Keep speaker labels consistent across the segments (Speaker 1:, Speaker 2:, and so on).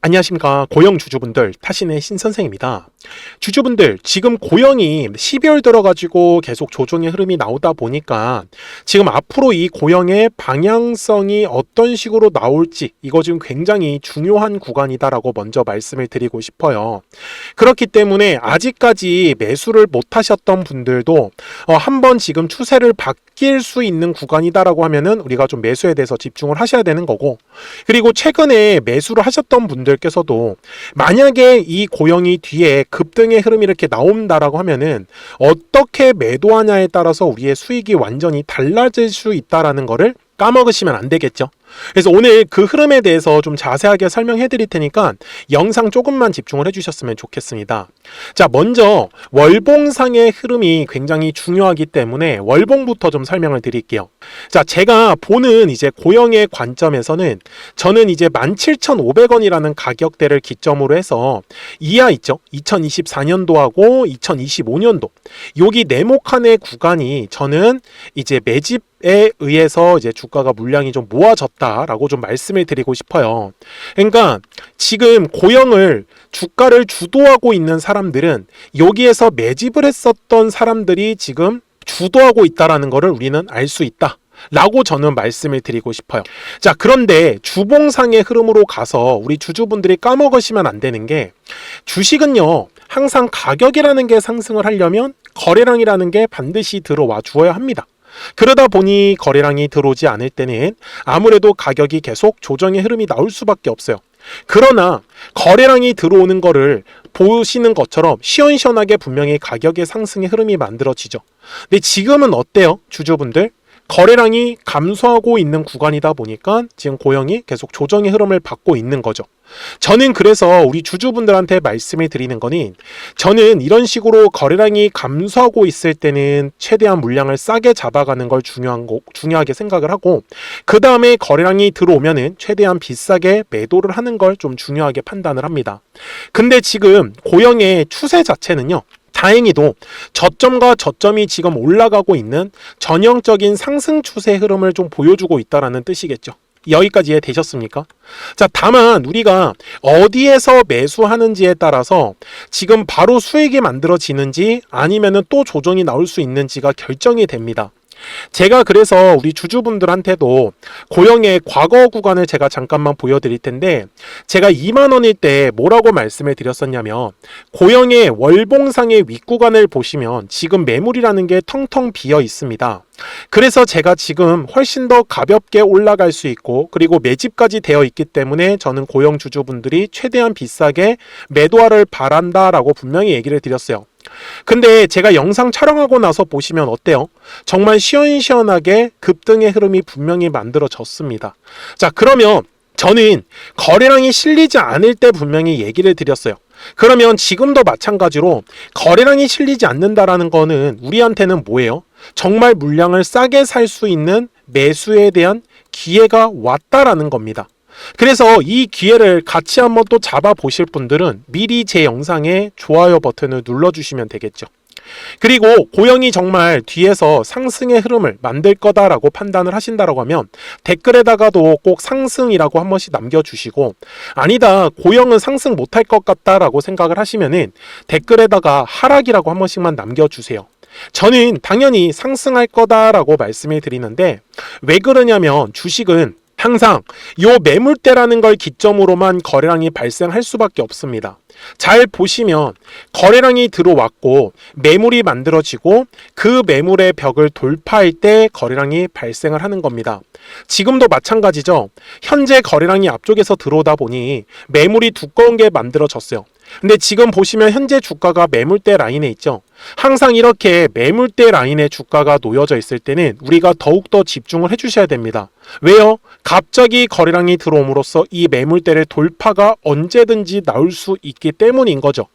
Speaker 1: 안녕하십니까. 고영 주주분들, 타신의 신선생입니다. 주주분들, 지금 고영이 12월 들어가지고 계속 조정의 흐름이 나오다 보니까 지금 앞으로 이 고영의 방향성이 어떤 식으로 나올지 이거 지금 굉장히 중요한 구간이다라고 먼저 말씀을 드리고 싶어요. 그렇기 때문에 아직까지 매수를 못 하셨던 분들도 한번 지금 추세를 바뀔 수 있는 구간이다라고 하면은 우리가 좀 매수에 대해서 집중을 하셔야 되는 거고, 그리고 최근에 매수를 하셨던 분들께서도 만약에 이 고영이 뒤에 급등의 흐름이 이렇게 나온다라고 하면은 어떻게 매도하냐에 따라서 우리의 수익이 완전히 달라질 수 있다라는 거를 까먹으시면 안 되겠죠. 그래서 오늘 그 흐름에 대해서 좀 자세하게 설명해 드릴 테니까 영상 조금만 집중을 해 주셨으면 좋겠습니다. 자, 먼저 월봉상의 흐름이 굉장히 중요하기 때문에 월봉부터 좀 설명을 드릴게요. 자, 제가 보는 이제 고영의 관점에서는 저는 이제 17,500원이라는 가격대를 기점으로 해서 이하 있죠. 2024년도하고 2025년도 여기 네모칸의 구간이 저는 이제 매집에 의해서 이제 주가가 물량이 좀 모아졌다라고 좀 말씀을 드리고 싶어요. 그러니까 지금 고영을 주가를 주도하고 있는 사람들은 여기에서 매집을 했었던 사람들이 지금 주도하고 있다라는 것을 우리는 알 수 있다 라고 저는 말씀을 드리고 싶어요. 자, 그런데 주봉상의 흐름으로 가서 우리 주주분들이 까먹으시면 안 되는 게, 주식은요 항상 가격이라는 게 상승을 하려면 거래량이라는 게 반드시 들어와 주어야 합니다. 그러다 보니 거래량이 들어오지 않을 때는 아무래도 가격이 계속 조정의 흐름이 나올 수밖에 없어요. 그러나 거래량이 들어오는 거를 보시는 것처럼 시원시원하게 분명히 가격의 상승의 흐름이 만들어지죠. 근데 지금은 어때요, 주주분들? 거래량이 감소하고 있는 구간이다 보니까 지금 고영이 계속 조정의 흐름을 받고 있는 거죠. 저는 그래서 우리 주주분들한테 말씀을 드리는 거는, 저는 이런 식으로 거래량이 감소하고 있을 때는 최대한 물량을 싸게 잡아가는 걸 중요하게 생각을 하고, 그 다음에 거래량이 들어오면은 최대한 비싸게 매도를 하는 걸 좀 중요하게 판단을 합니다. 근데 지금 고영의 추세 자체는요, 다행히도 저점과 저점이 지금 올라가고 있는 전형적인 상승 추세 흐름을 좀 보여주고 있다는 뜻이겠죠. 여기까지 이해되셨습니까? 자, 다만 우리가 어디에서 매수하는지에 따라서 지금 바로 수익이 만들어지는지 아니면은 또 조정이 나올 수 있는지가 결정이 됩니다. 제가 그래서 우리 주주분들한테도 고영의 과거 구간을 제가 잠깐만 보여드릴 텐데, 제가 2만원일 때 뭐라고 말씀을 드렸었냐면, 고영의 월봉상의 윗구간을 보시면 지금 매물이라는 게 텅텅 비어 있습니다. 그래서 제가 지금 훨씬 더 가볍게 올라갈 수 있고, 그리고 매집까지 되어 있기 때문에 저는 고영 주주분들이 최대한 비싸게 매도하를 바란다라고 분명히 얘기를 드렸어요. 근데 제가 영상 촬영하고 나서 보시면 어때요? 정말 시원시원하게 급등의 흐름이 분명히 만들어졌습니다. 자, 그러면 저는 거래량이 실리지 않을 때 분명히 얘기를 드렸어요. 그러면 지금도 마찬가지로 거래량이 실리지 않는다라는 거는 우리한테는 뭐예요? 정말 물량을 싸게 살 수 있는 매수에 대한 기회가 왔다라는 겁니다. 그래서 이 기회를 같이 한번 또 잡아보실 분들은 미리 제 영상에 좋아요 버튼을 눌러주시면 되겠죠. 그리고 고영이 정말 뒤에서 상승의 흐름을 만들 거다라고 판단을 하신다라고 하면 댓글에다가도 꼭 상승이라고 한 번씩 남겨주시고, 아니다, 고영은 상승 못할 것 같다라고 생각을 하시면은 댓글에다가 하락이라고 한 번씩만 남겨주세요. 저는 당연히 상승할 거다라고 말씀을 드리는데, 왜 그러냐면 주식은 항상 요 매물대라는 걸 기점으로만 거래량이 발생할 수밖에 없습니다. 잘 보시면 거래량이 들어왔고 매물이 만들어지고 그 매물의 벽을 돌파할 때 거래량이 발생을 하는 겁니다. 지금도 마찬가지죠. 현재 거래량이 앞쪽에서 들어오다 보니 매물이 두꺼운 게 만들어졌어요. 근데 지금 보시면 현재 주가가 매물대 라인에 있죠. 항상 이렇게 매물대 라인에 주가가 놓여져 있을 때는 우리가 더욱더 집중을 해주셔야 됩니다. 왜요? 갑자기 거래량이 들어옴으로써 이 매물대를 돌파가 언제든지 나올 수 있기 때문인 거죠.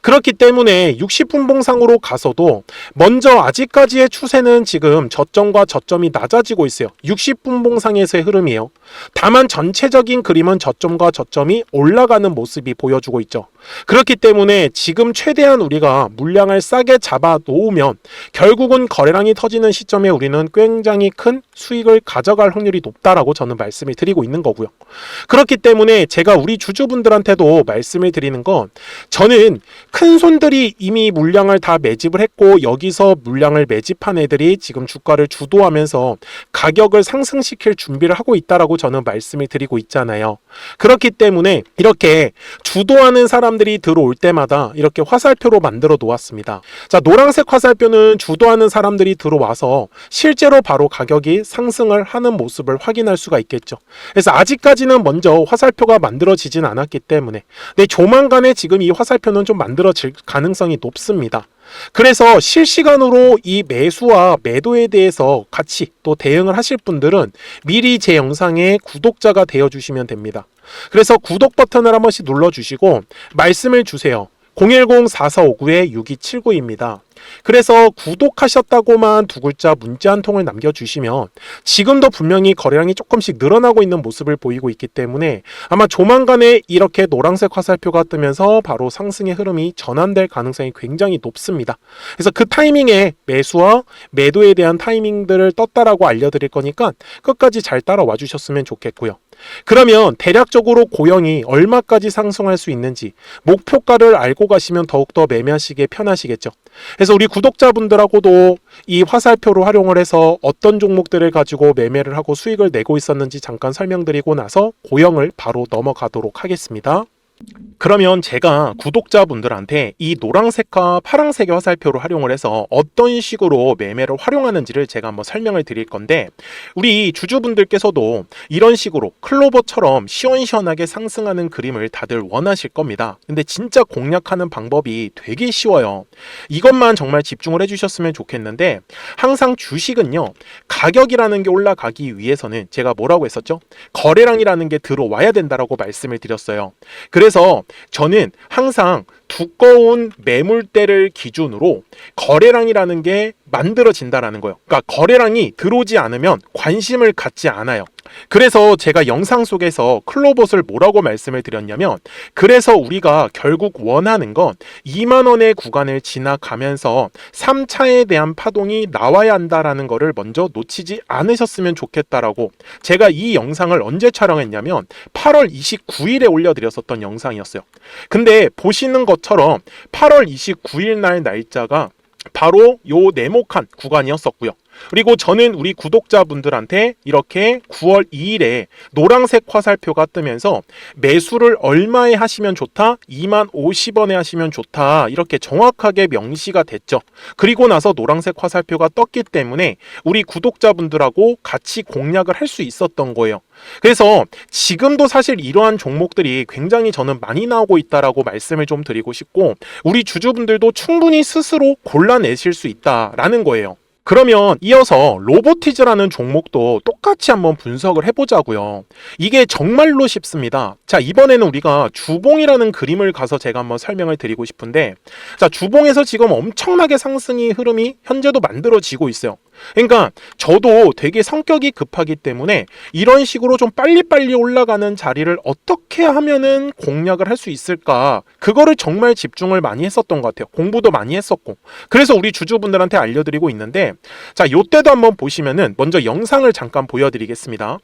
Speaker 1: 그렇기 때문에 60분봉상으로 가서도 먼저 아직까지의 추세는 지금 저점과 저점이 낮아지고 있어요. 60분봉상에서의 흐름이에요. 다만 전체적인 그림은 저점과 저점이 올라가는 모습이 보여주고 있죠. 그렇기 때문에 지금 최대한 우리가 물량을 싸게 잡아 놓으면 결국은 거래량이 터지는 시점에 우리는 굉장히 큰 수익을 가져갈 확률이 높다라고 저는 말씀을 드리고 있는 거고요. 그렇기 때문에 제가 우리 주주분들한테도 말씀을 드리는 건, 저는 큰 손들이 이미 물량을 다 매집을 했고 여기서 물량을 매집한 애들이 지금 주가를 주도하면서 가격을 상승시킬 준비를 하고 있다라고 저는 말씀을 드리고 있잖아요. 그렇기 때문에 이렇게 주도하는 사람들이 들어올 때마다 이렇게 화살표로 만들어 놓았습니다. 자, 노란색 화살표는 주도하는 사람들이 들어와서 실제로 바로 가격이 상승을 하는 모습을 확인할 수가 있겠죠. 그래서 아직까지는 먼저 화살표가 만들어지진 않았기 때문에, 근데 조만간에 지금 이 화살표는 좀 만들어질 가능성이 높습니다. 그래서 실시간으로 이 매수와 매도에 대해서 같이 또 대응을 하실 분들은 미리 제 영상의 구독자가 되어 주시면 됩니다. 그래서 구독 버튼을 한 번씩 눌러 주시고 말씀을 주세요. 010-4459-6279입니다. 그래서 구독하셨다고만 두 글자 문자 한 통을 남겨주시면 지금도 분명히 거래량이 조금씩 늘어나고 있는 모습을 보이고 있기 때문에 아마 조만간에 이렇게 노란색 화살표가 뜨면서 바로 상승의 흐름이 전환될 가능성이 굉장히 높습니다. 그래서 그 타이밍에 매수와 매도에 대한 타이밍들을 떴다라고 알려드릴 거니까 끝까지 잘 따라와 주셨으면 좋겠고요. 그러면 대략적으로 고영이 얼마까지 상승할 수 있는지 목표가를 알고 가시면 더욱더 매매하시기에 편하시겠죠. 그래서 우리 구독자분들하고도 이 화살표로 활용을 해서 어떤 종목들을 가지고 매매를 하고 수익을 내고 있었는지 잠깐 설명드리고 나서 고영을 바로 넘어가도록 하겠습니다. 그러면 제가 구독자분들한테 이 노란색과 파란색의 화살표를 활용을 해서 어떤 식으로 매매를 활용하는지를 제가 한번 설명을 드릴 건데, 우리 주주분들께서도 이런 식으로 클로버처럼 시원시원하게 상승하는 그림을 다들 원하실 겁니다. 근데 진짜 공략하는 방법이 되게 쉬워요. 이것만 정말 집중을 해주셨으면 좋겠는데, 항상 주식은요, 가격이라는 게 올라가기 위해서는 제가 뭐라고 했었죠? 거래량이라는 게 들어와야 된다라고 말씀을 드렸어요. 그래서 저는 항상 두꺼운 매물대를 기준으로 거래량이라는 게 만들어진다라는 거예요. 그러니까 거래량이 들어오지 않으면 관심을 갖지 않아요. 그래서 제가 영상 속에서 클로봇을 뭐라고 말씀을 드렸냐면, 그래서 우리가 결국 원하는 건 2만 원의 구간을 지나가면서 3차에 대한 파동이 나와야 한다라는 거를 먼저 놓치지 않으셨으면 좋겠다라고, 제가 이 영상을 언제 촬영했냐면 8월 29일에 올려드렸었던 영상이었어요. 근데 보시는 것처럼 8월 29일 날 날짜가 바로 요 네모칸 구간이었었고요. 그리고 저는 우리 구독자분들한테 이렇게 9월 2일에 노란색 화살표가 뜨면서 매수를 얼마에 하시면 좋다? 2만 50원에 하시면 좋다. 이렇게 정확하게 명시가 됐죠. 그리고 나서 노란색 화살표가 떴기 때문에 우리 구독자분들하고 같이 공략을 할 수 있었던 거예요. 그래서 지금도 사실 이러한 종목들이 굉장히 저는 많이 나오고 있다라고 말씀을 좀 드리고 싶고, 우리 주주분들도 충분히 스스로 골라내실 수 있다라는 거예요. 그러면 이어서 로보티즈라는 종목도 똑같이 한번 분석을 해보자고요. 이게 정말로 쉽습니다. 자, 이번에는 우리가 주봉이라는 그림을 가서 제가 한번 설명을 드리고 싶은데, 자, 주봉에서 지금 엄청나게 상승의 흐름이 현재도 만들어지고 있어요. 그러니까 저도 되게 성격이 급하기 때문에 이런 식으로 좀 빨리빨리 올라가는 자리를 어떻게 하면은 공략을 할 수 있을까, 그거를 정말 집중을 많이 했었던 것 같아요. 공부도 많이 했었고. 그래서 우리 주주분들한테 알려드리고 있는데, 자, 요때도 한번 보시면은 먼저 영상을 잠깐 보여드리겠습니다.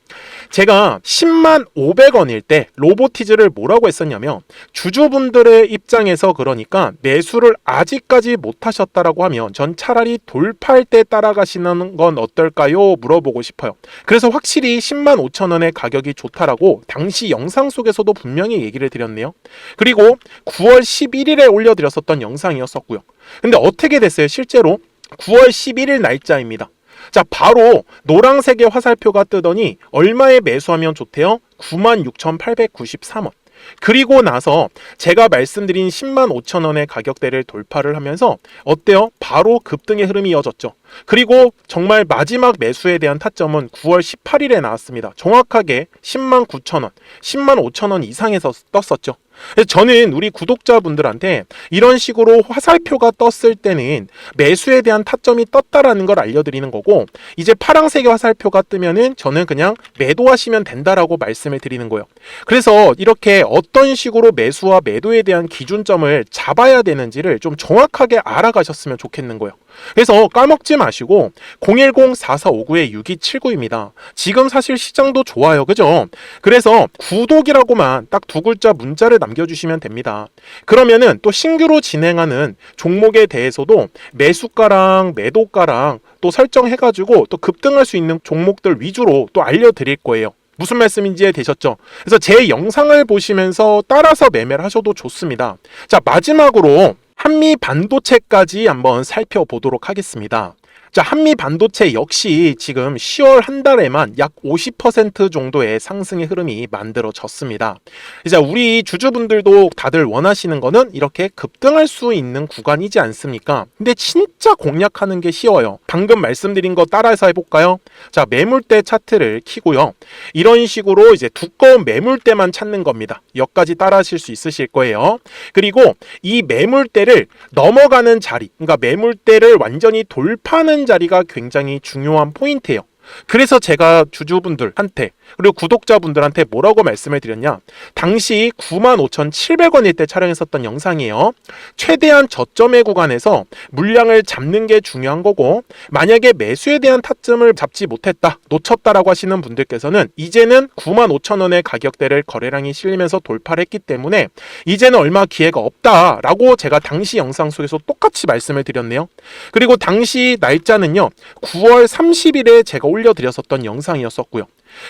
Speaker 1: 제가 10만 500원일 때 로보티즈를 뭐라고 했었냐면, 주주분들의 입장에서 그러니까 매수를 아직까지 못 하셨다라고 하면 전 차라리 돌파할 때 따라가시는 건 어떨까요? 물어보고 싶어요. 그래서 확실히 10만 5천 원의 가격이 좋다라고 당시 영상 속에서도 분명히 얘기를 드렸네요. 그리고 9월 11일에 올려드렸었던 영상이었었고요. 근데 어떻게 됐어요? 실제로 9월 11일 날짜입니다. 자, 바로 노란색의 화살표가 뜨더니 얼마에 매수하면 좋대요? 96,893원. 그리고 나서 제가 말씀드린 10만 5천 원의 가격대를 돌파를 하면서 어때요? 바로 급등의 흐름이 이어졌죠. 그리고 정말 마지막 매수에 대한 타점은 9월 18일에 나왔습니다. 정확하게 10만 9천 원, 10만 5천 원 이상에서 떴었죠. 그래서 저는 우리 구독자분들한테 이런 식으로 화살표가 떴을 때는 매수에 대한 타점이 떴다라는 걸 알려드리는 거고, 이제 파란색의 화살표가 뜨면은 저는 그냥 매도하시면 된다라고 말씀을 드리는 거예요. 그래서 이렇게 어떤 식으로 매수와 매도에 대한 기준점을 잡아야 되는지를 좀 정확하게 알아가셨으면 좋겠는 거예요. 그래서 까먹지 마시고 010-4459-6279입니다. 지금 사실 시장도 좋아요. 그죠? 그래서 구독이라고만 딱 두 글자 문자를 남겨주시면 됩니다. 그러면은 또 신규로 진행하는 종목에 대해서도 매수가랑 매도가랑 또 설정해가지고 또 급등할 수 있는 종목들 위주로 또 알려드릴 거예요. 무슨 말씀인지 되셨죠? 그래서 제 영상을 보시면서 따라서 매매를 하셔도 좋습니다. 자, 마지막으로 한미 반도체까지 한번 살펴보도록 하겠습니다. 자, 한미 반도체 역시 지금 10월 한 달에만 약 50% 정도의 상승의 흐름이 만들어졌습니다. 이제 우리 주주분들도 다들 원하시는 거는 이렇게 급등할 수 있는 구간이지 않습니까? 근데 진짜 공략하는 게 쉬워요. 방금 말씀드린 거 따라서 해볼까요? 자, 매물대 차트를 켜고요. 이런 식으로 이제 두꺼운 매물대만 찾는 겁니다. 여기까지 따라 하실 수 있으실 거예요. 그리고 이 매물대를 넘어가는 자리, 그러니까 매물대를 완전히 돌파하는 자리가 굉장히 중요한 포인트예요. 그래서 제가 주주분들한테 그리고 구독자분들한테 뭐라고 말씀을 드렸냐, 당시 95,700원일 때 촬영했었던 영상이에요. 최대한 저점의 구간에서 물량을 잡는 게 중요한 거고, 만약에 매수에 대한 타점을 잡지 못했다, 놓쳤다라고 하시는 분들께서는 이제는 95,000원의 가격대를 거래량이 실리면서 돌파를 했기 때문에 이제는 얼마 기회가 없다라고 제가 당시 영상 속에서 똑같이 말씀을 드렸네요. 그리고 당시 날짜는요, 9월 30일에 제가 올려드렸었던 영상이었었고요.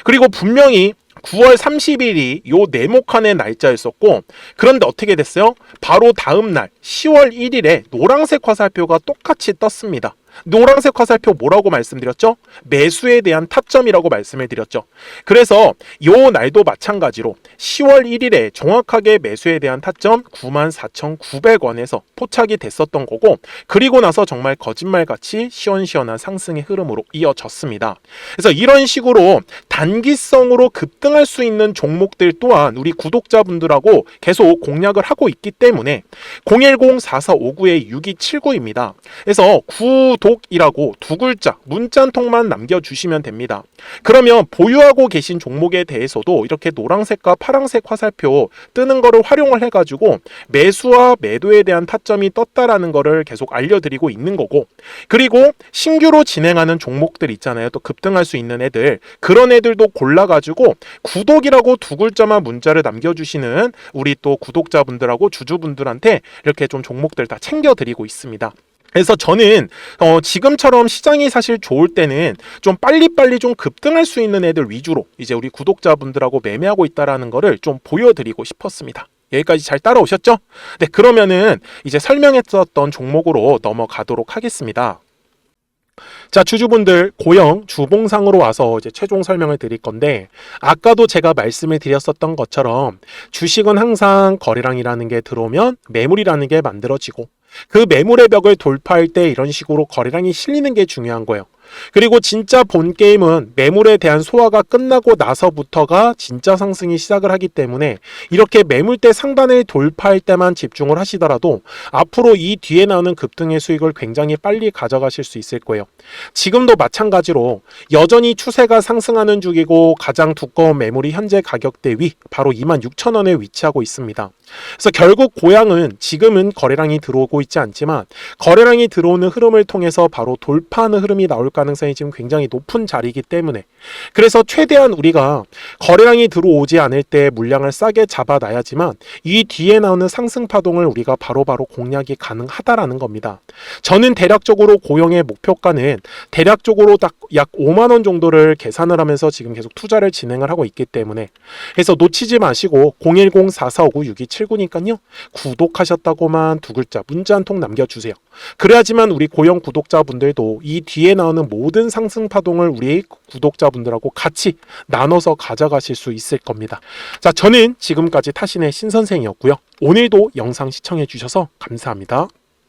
Speaker 1: 그리고 분명히 9월 30일이 요 네모칸의 날짜였었고, 그런데 어떻게 됐어요? 바로 다음 날 10월 1일에 노란색 화살표가 똑같이 떴습니다. 노란색 화살표 뭐라고 말씀드렸죠? 매수에 대한 타점이라고 말씀을 드렸죠. 그래서 요 날도 마찬가지로 10월 1일에 정확하게 매수에 대한 타점 94,900원에서 포착이 됐었던 거고, 그리고 나서 정말 거짓말같이 시원시원한 상승의 흐름으로 이어졌습니다. 그래서 이런 식으로 단기성으로 급등할 수 있는 종목들 또한 우리 구독자분들하고 계속 공략을 하고 있기 때문에 010-4459-6279입니다. 그래서 구독이라고 두 글자 문자 한 통만 남겨주시면 됩니다. 그러면 보유하고 계신 종목에 대해서도 이렇게 노란색과 파란색 화살표 뜨는 거를 활용을 해가지고 매수와 매도에 대한 타점이 떴다라는 거를 계속 알려드리고 있는 거고, 그리고 신규로 진행하는 종목들 있잖아요. 또 급등할 수 있는 애들, 그런 애들도 골라가지고 구독이라고 두 글자만 문자를 남겨주시는 우리 또 구독자분들하고 주주분들한테 이렇게 좀 종목들 다 챙겨드리고 있습니다. 그래서 저는 지금처럼 시장이 사실 좋을 때는 좀 빨리빨리 좀 급등할 수 있는 애들 위주로 이제 우리 구독자분들하고 매매하고 있다라는 거를 좀 보여드리고 싶었습니다. 여기까지 잘 따라오셨죠? 네, 그러면은 이제 설명했었던 종목으로 넘어가도록 하겠습니다. 자, 주주분들, 고영 주봉상으로 와서 이제 최종 설명을 드릴 건데, 아까도 제가 말씀을 드렸었던 것처럼 주식은 항상 거래량이라는 게 들어오면 매물이라는 게 만들어지고, 그 매물의 벽을 돌파할 때 이런 식으로 거래량이 실리는 게 중요한 거예요. 그리고 진짜 본 게임은 매물에 대한 소화가 끝나고 나서부터가 진짜 상승이 시작을 하기 때문에 이렇게 매물대 상단을 돌파할 때만 집중을 하시더라도 앞으로 이 뒤에 나오는 급등의 수익을 굉장히 빨리 가져가실 수 있을 거예요. 지금도 마찬가지로 여전히 추세가 상승하는 중이고 가장 두꺼운 매물이 현재 가격대 위 바로 26,000원에 위치하고 있습니다. 그래서 결국 고양은 지금은 거래량이 들어오고 있지 않지만 거래량이 들어오는 흐름을 통해서 바로 돌파하는 흐름이 나올 가능성이 지금 굉장히 높은 자리이기 때문에, 그래서 최대한 우리가 거래량이 들어오지 않을 때 물량을 싸게 잡아놔야지만 이 뒤에 나오는 상승 파동을 우리가 바로바로 공략이 가능하다라는 겁니다. 저는 대략적으로 고영의 목표가는 대략적으로 딱 약 5만 원 정도를 계산을 하면서 지금 계속 투자를 진행을 하고 있기 때문에, 그래서 놓치지 마시고 010-4459-6279니까요 구독하셨다고만 두 글자 문자 한 통 남겨주세요. 그래야지만 우리 고영 구독자분들도 이 뒤에 나오는 모든 상승 파동을 우리 구독자분들하고 같이 나눠서 가져가실 수 있을 겁니다. 자, 저는 지금까지 타신의 신선생이었고요. 오늘도 영상 시청해 주셔서 감사합니다.